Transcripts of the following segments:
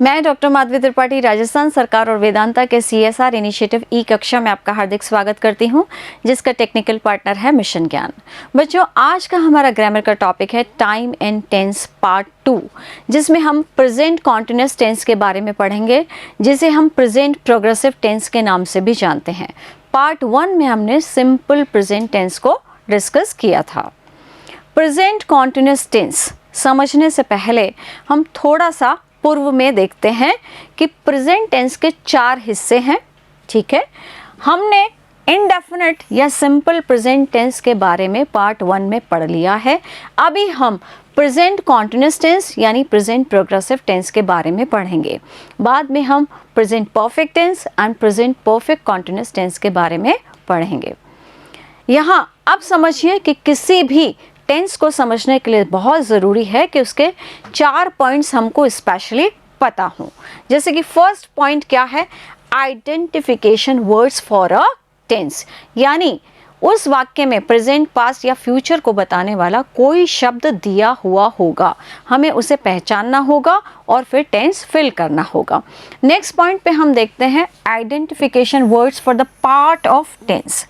मैं डॉक्टर माधवी त्रिपाठी राजस्थान सरकार और वेदांता के CSR इनिशिएटिव ई कक्षा में आपका हार्दिक स्वागत करती हूं, जिसका टेक्निकल पार्टनर है मिशन ज्ञान। बच्चों, आज का हमारा ग्रामर का टॉपिक है टाइम एंड टेंस पार्ट 2, जिसमें हम प्रेजेंट कॉन्टिन्यूअस टेंस के बारे में पढ़ेंगे, जिसे हम प्रेजेंट प्रोग्रेसिव टेंस के नाम से भी जानते हैं। पार्ट 1 में हमने सिंपल प्रेजेंट टेंस को डिस्कस किया था। प्रेजेंट कॉन्टिन्यूअस टेंस समझने से पहले हम थोड़ा सा पूर्व में देखते हैं कि प्रेजेंट टेंस के 4 हिस्से हैं। ठीक है, हमने इंडेफिनिट या सिंपल प्रेजेंट टेंस के बारे में पार्ट 1 में पढ़ लिया है। अभी हम प्रेजेंट कॉन्टिन्यूअस टेंस यानी प्रेजेंट प्रोग्रेसिव टेंस के बारे में पढ़ेंगे। बाद में हम present perfect tense and present perfect continuous tense के बारे में पढ़ेंगे। यहाँ अब समझिए कि किसी भी टेंस को समझने के लिए बहुत ज़रूरी है कि उसके 4 पॉइंट्स हमको स्पेशली पता हों। जैसे कि फर्स्ट पॉइंट क्या है? Identification words for a tense, यानी उस वाक्य में प्रेजेंट, पास्ट या फ्यूचर को बताने वाला कोई शब्द दिया हुआ होगा, हमें उसे पहचानना होगा और फिर टेंस फिल करना होगा। नेक्स्ट पॉइंट पे हम देखते हैं identification words for the part of tense,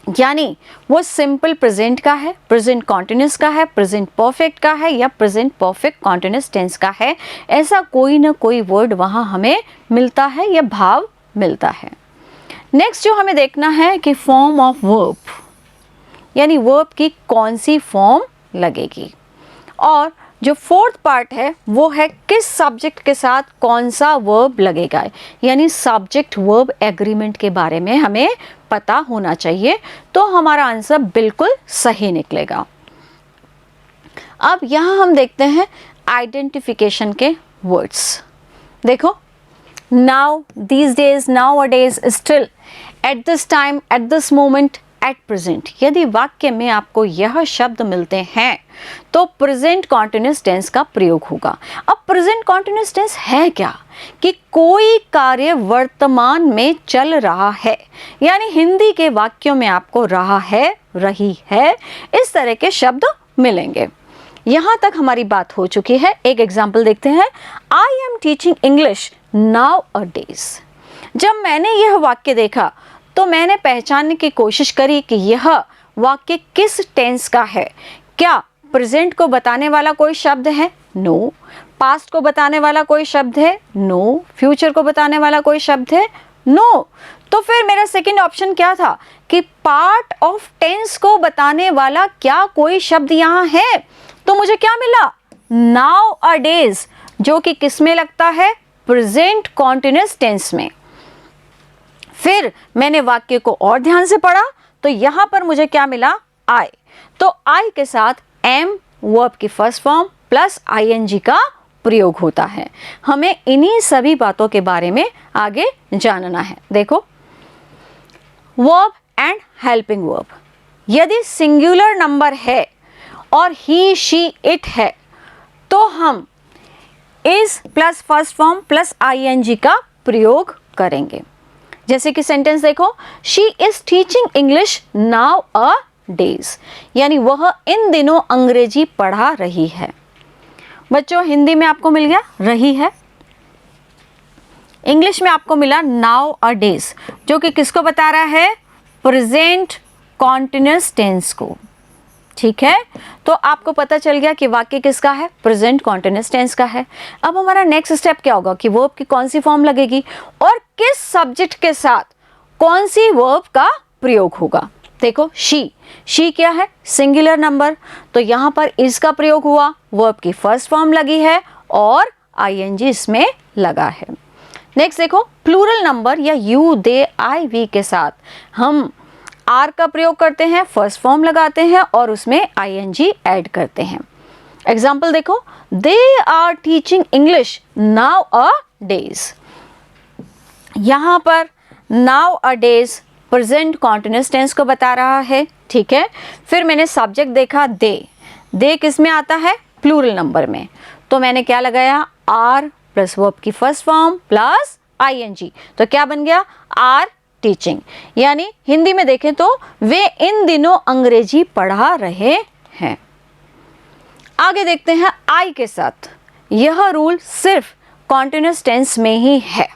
यानी वो सिंपल प्रेजेंट का है, प्रेजेंट कॉन्टिन्यूअस का है, प्रेजेंट परफेक्ट का है या प्रेजेंट परफेक्ट कॉन्टिन्यूअस टेंस का है। ऐसा कोई ना कोई वर्ड वहाँ हमें मिलता है या भाव मिलता है। नेक्स्ट जो हमें देखना है कि फॉर्म ऑफ वर्ब, यानी वर्ब की कौन सी फॉर्म लगेगी। और जो फोर्थ पार्ट है वो है किस सब्जेक्ट के साथ कौन सा वर्ब लगेगा, यानी सब्जेक्ट वर्ब एग्रीमेंट के बारे में हमें पता होना चाहिए, तो हमारा आंसर बिल्कुल सही निकलेगा। अब यहाँ हम देखते हैं आइडेंटिफिकेशन के वर्ड्स। देखो, now, these days, now a days, still, at this time, at this moment, at present. यदि वाक्य में आपको यह शब्द मिलते हैं तो प्रेजेंट कॉन्टिन्यूअस टेंस का प्रयोग होगा। अब प्रेजेंट कॉन्टिन्यूअस टेंस है क्या? कि कोई कार्य वर्तमान में चल रहा है, यानी हिंदी के वाक्यों में आपको रहा है, रही है, इस तरह के शब्द मिलेंगे। यहां तक हमारी बात हो चुकी है। एक एग्जाम्पल देखते हैं। I am teaching English now a days. जब मैंने यह वाक्य देखा तो मैंने पहचानने की कोशिश करी कि यह वाक्य किस टेंस का है। क्या प्रेजेंट को बताने वाला कोई शब्द है? नो। पास्ट को बताने वाला कोई शब्द है? नो। फ्यूचर को बताने वाला कोई शब्द है? नो। तो फिर मेरा सेकंड ऑप्शन क्या था कि पार्ट ऑफ टेंस को बताने वाला क्या कोई शब्द यहाँ है? तो मुझे क्या मिला? नाउ अ डेज, जो कि किस में लगता है? प्रेजेंट कॉन्टिन्यूअस टेंस में। फिर मैंने वाक्य को और ध्यान से पढ़ा तो यहां पर मुझे क्या मिला? आई। तो आई के साथ एम वर्ब की फर्स्ट फॉर्म प्लस ING का प्रयोग होता है। हमें इन्हीं सभी बातों के बारे में आगे जानना है। देखो, वर्ब एंड हेल्पिंग वर्ब, यदि सिंगुलर नंबर है और ही, शी, इट है तो हम is plus first form plus ING का प्रयोग करेंगे। जैसे कि सेंटेंस देखो, she is teaching English now a days, यानी वह इन दिनों अंग्रेजी पढ़ा रही है। बच्चों, हिंदी में आपको मिल गया रही है, इंग्लिश में आपको मिला नाउ अ डेज, जो कि किसको बता रहा है? प्रेजेंट कॉन्टिन्यूअस टेंस को। ठीक है, तो आपको पता चल गया कि वाक्य किसका है? प्रेजेंट कॉन्टिन्यूअस टेंस का है। अब हमारा नेक्स्ट स्टेप क्या होगा कि वर्ब की कौन सी फॉर्म लगेगी और किस सब्जेक्ट के साथ कौन सी वर्ब का प्रयोग होगा। देखो, शी क्या है? सिंगुलर नंबर, तो यहां पर इज का प्रयोग हुआ, वर्ब की फर्स्ट फॉर्म लगी है और ING इसमें लगा है। नेक्स्ट देखो, प्लूरल नंबर या यू, दे, आई, वी के साथ हम आर का प्रयोग करते हैं, फर्स्ट फॉर्म लगाते हैं और उसमें ING ऐड करते हैं। एग्जाम्पल देखो, they are teaching English nowadays. यहां पर nowadays present continuous tense को बता रहा है। ठीक है, फिर मैंने सब्जेक्ट देखा दे किस में आता है? प्लूरल नंबर में, तो मैंने क्या लगाया? आर प्लस वर्ब की फर्स्ट फॉर्म प्लस ING, तो क्या बन गया? Are teaching. यानी हिंदी में देखें तो वे इन दिनों अंग्रेजी पढ़ा रहे हैं। आगे देखते हैं आई के साथ। यह रूल सिर्फ कॉन्टिन्यूस टेंस में ही है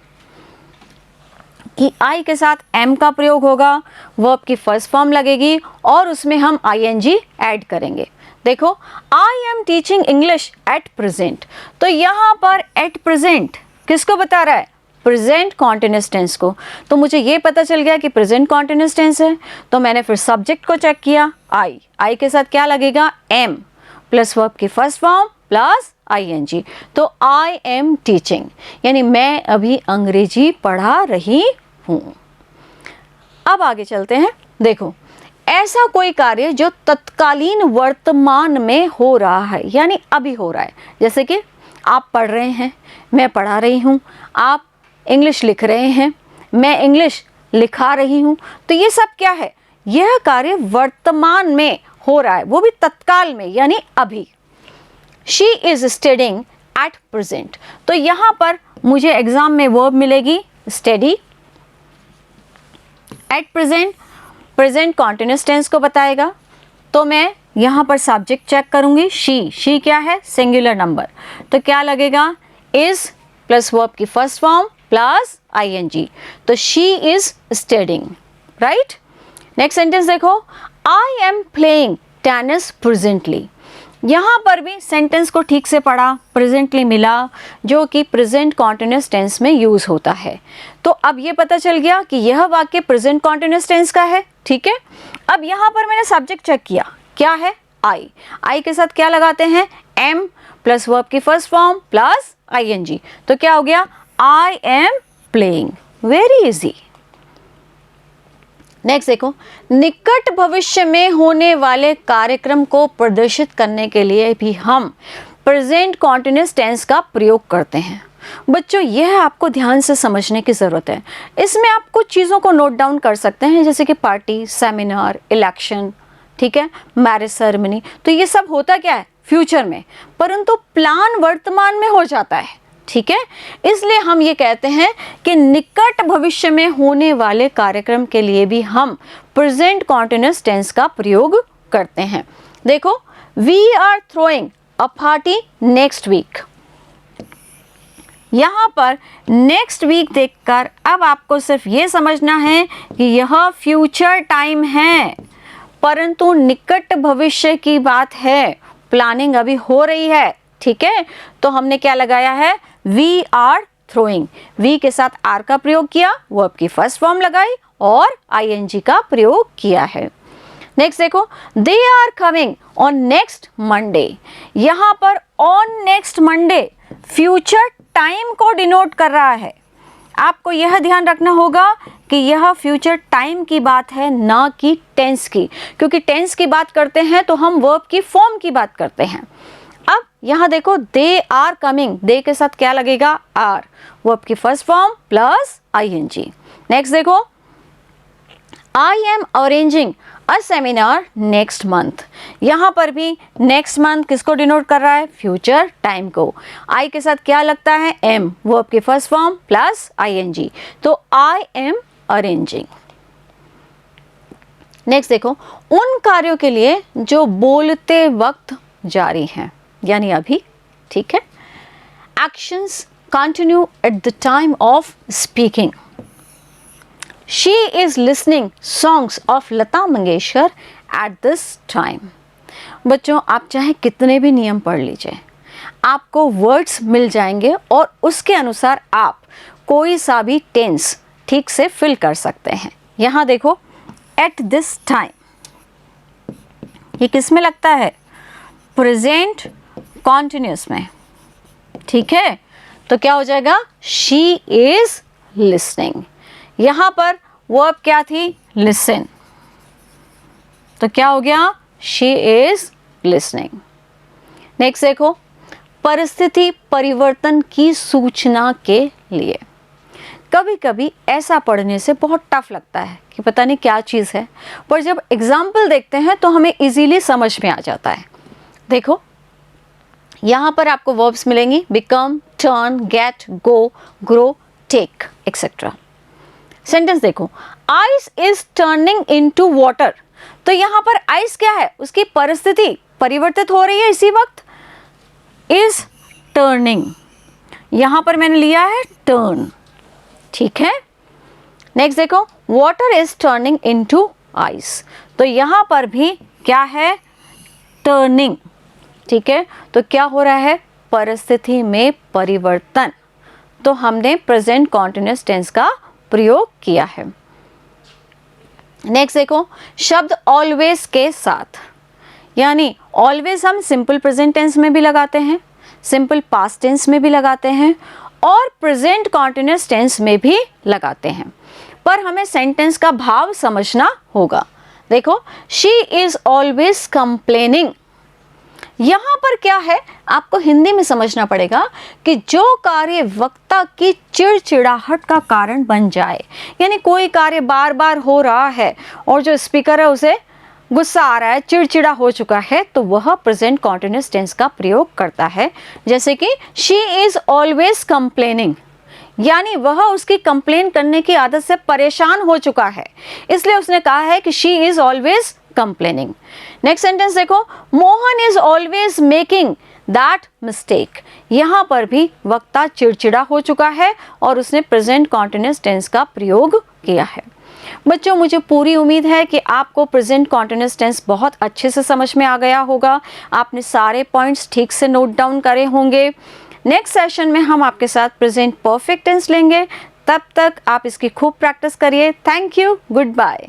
कि आई के साथ एम का प्रयोग होगा, वर्ब की फर्स्ट फॉर्म लगेगी और उसमें हम आईएनजी ऐड करेंगे। देखो, I am teaching English at present, तो यहाँ पर एट प्रेजेंट किसको बता रहा है? प्रेजेंट कॉन्टिन्यूस टेंस को। तो मुझे ये पता चल गया कि प्रेजेंट कॉन्टिन्यूस टेंस है, तो मैंने फिर सब्जेक्ट को चेक किया, आई के साथ क्या लगेगा? एम प्लस वर्ब की फर्स्ट फॉर्म प्लस आईएनजी, तो आई एम टीचिंग, यानी मैं अभी अंग्रेजी पढ़ा रही हूँ। अब आगे चलते हैं। देखो, ऐसा कोई कार्य जो तत्कालीन वर्तमान में हो रहा है, यानी अभी हो रहा है, जैसे कि आप पढ़ रहे हैं, मैं पढ़ा रही हूँ, आप इंग्लिश लिख रहे हैं, मैं इंग्लिश लिखा रही हूँ, तो ये सब क्या है? यह कार्य वर्तमान में हो रहा है, वो भी तत्काल में, यानी अभी। She is studying at present, तो यहाँ पर मुझे एग्जाम में वर्ब मिलेगी study. At present present continuous tense को बताएगा, तो मैं यहाँ पर सब्जेक्ट चेक करूँगी, शी क्या है? सिंगुलर नंबर, तो क्या लगेगा? इज प्लस वर्ब की फर्स्ट फॉर्म प्लस आईएनजी, तो she is studying, right. Next sentence देखो, I am playing tennis presently. यहाँ पर भी सेंटेंस को ठीक से पढ़ा, प्रेजेंटली मिला, जो कि प्रेजेंट कॉन्टिन्यूस टेंस में यूज होता है। तो अब ये पता चल गया कि यह वाक्य प्रेजेंट कॉन्टिन्यूस टेंस का है, ठीक है। अब यहाँ पर मैंने सब्जेक्ट चेक किया, क्या है? आई के साथ क्या लगाते हैं? एम प्लस वर्ब की फर्स्ट फॉर्म प्लस आईएनजी, तो क्या हो गया? आई am playing, very easy. Next देखो, निकट भविष्य में होने वाले कार्यक्रम को प्रदर्शित करने के लिए भी हम प्रेजेंट कॉन्टिन्यूस टेंस का प्रयोग करते हैं। बच्चों, यह आपको ध्यान से समझने की ज़रूरत है। इसमें आप कुछ चीज़ों को नोट डाउन कर सकते हैं, जैसे कि पार्टी, सेमिनार, इलेक्शन, ठीक है, मैरिज सेरेमनी, तो ये सब होता क्या है? फ्यूचर में, परंतु प्लान वर्तमान में हो जाता है, ठीक है। इसलिए हम ये कहते हैं कि निकट भविष्य में होने वाले कार्यक्रम के लिए भी हम प्रेजेंट कॉन्टिन्यूस टेंस का प्रयोग करते हैं। देखो, we are throwing a party next week. यहाँ पर नेक्स्ट वीक देखकर अब आपको सिर्फ ये समझना है कि यह फ्यूचर टाइम है, परंतु निकट भविष्य की बात है, प्लानिंग अभी हो रही है, ठीक है। तो हमने क्या लगाया है? वी आर थ्रोइंग, वी के साथ आर का प्रयोग किया, वर्ब की फर्स्ट फॉर्म लगाई और आईएनजी का प्रयोग किया है। नेक्स्ट देखो, they are coming on next Monday. यहाँ पर on next Monday future time को डिनोट कर रहा है। आपको यह ध्यान रखना होगा कि यह फ्यूचर टाइम की बात है, ना कि टेंस की, क्योंकि टेंस की बात करते हैं तो हम वर्ब की फॉर्म की बात करते हैं। अब यहाँ देखो, दे आर कमिंग, दे के साथ क्या लगेगा? आर, वर्ब की first form plus ING. Next देखो, I am arranging a seminar next month. यहाँ पर भी नेक्स्ट मंथ किसको डिनोट कर रहा है? फ्यूचर टाइम को। आई के साथ क्या लगता है? एम, वर्ब की फर्स्ट फॉर्म प्लस आईएनजी, तो आई एम अरेंजिंग। नेक्स्ट देखो, उन कार्यों के लिए जो बोलते वक्त जारी हैं, यानी अभी, ठीक है। Actions continue at the time of speaking. She is listening songs of Lata Mangeshkar at this time. बच्चों, आप चाहे कितने भी नियम पढ़ लीजिए, आपको वर्ड्स मिल जाएंगे और उसके अनुसार आप कोई सा भी टेंस ठीक से फिल कर सकते हैं। यहाँ देखो, at this time, ये किस में लगता है? प्रेजेंट कॉन्टिन्यूस में, ठीक है। तो क्या हो जाएगा? She is listening। यहाँ पर वर्ब क्या थी? लिसन, तो क्या हो गया? She is listening. नेक्स्ट देखो, परिस्थिति परिवर्तन की सूचना के लिए। कभी कभी ऐसा पढ़ने से बहुत टफ लगता है कि पता नहीं क्या चीज़ है, पर जब एग्जाम्पल देखते हैं तो हमें इजीली समझ में आ जाता है। देखो, यहाँ पर आपको वर्ब्स मिलेंगी, बिकम, टर्न, गेट, गो, ग्रो, टेक, एक्सेट्रा। सेंटेंस देखो, ice is turning into water. तो यहाँ पर आइस क्या है? उसकी परिस्थिति परिवर्तित हो रही है इसी वक्त, इज टर्निंग, यहाँ पर मैंने लिया है टर्न, ठीक है। नेक्स्ट देखो, water is turning into ice, तो यहाँ पर भी क्या है, टर्निंग, ठीक है। तो क्या हो रहा है, परिस्थिति में परिवर्तन, तो हमने प्रेजेंट कॉन्टिन्यूअस टेंस का प्रयोग किया है। नेक्स्ट देखो, शब्द ऑलवेज के साथ, यानी ऑलवेज हम सिंपल प्रेजेंट टेंस में भी लगाते हैं, सिंपल पास्ट टेंस में भी लगाते हैं और प्रेजेंट कॉन्टिन्यूअस टेंस में भी लगाते हैं, पर हमें सेंटेंस का भाव समझना होगा। देखो, शी इज ऑलवेज कंप्लेनिंग, यहाँ पर क्या है, आपको हिंदी में समझना पड़ेगा कि जो कार्य वक्ता की चिड़चिड़ाहट का कारण बन जाए, यानी कोई कार्य बार बार हो रहा है और जो स्पीकर है उसे गुस्सा आ रहा है, चिड़चिड़ा हो चुका है, तो वह प्रेजेंट कॉन्टिन्यूअस टेंस का प्रयोग करता है। जैसे कि शी इज ऑलवेज कंप्लेनिंग, यानी वह उसकी कंप्लेन करने की आदत से परेशान हो चुका है, इसलिए उसने कहा है कि she is always complaining. Next sentence देखो, Mohan is always making that mistake, यहाँ पर भी वक्ता चिड़चिड़ा हो चुका है और उसने प्रेजेंट कॉन्टिन्यूअस टेंस का प्रयोग किया है। बच्चों, मुझे पूरी उम्मीद है कि आपको प्रेजेंट कॉन्टिन्यूअस टेंस बहुत अच्छे से समझ में आ गया होगा, आपने सारे पॉइंट्स ठीक से नोट डाउन करे होंगे। नेक्स्ट सेशन में हम आपके साथ प्रेजेंट परफेक्ट टेंस लेंगे, तब तक आप इसकी खूब प्रैक्टिस करिए। Thank you, good bye.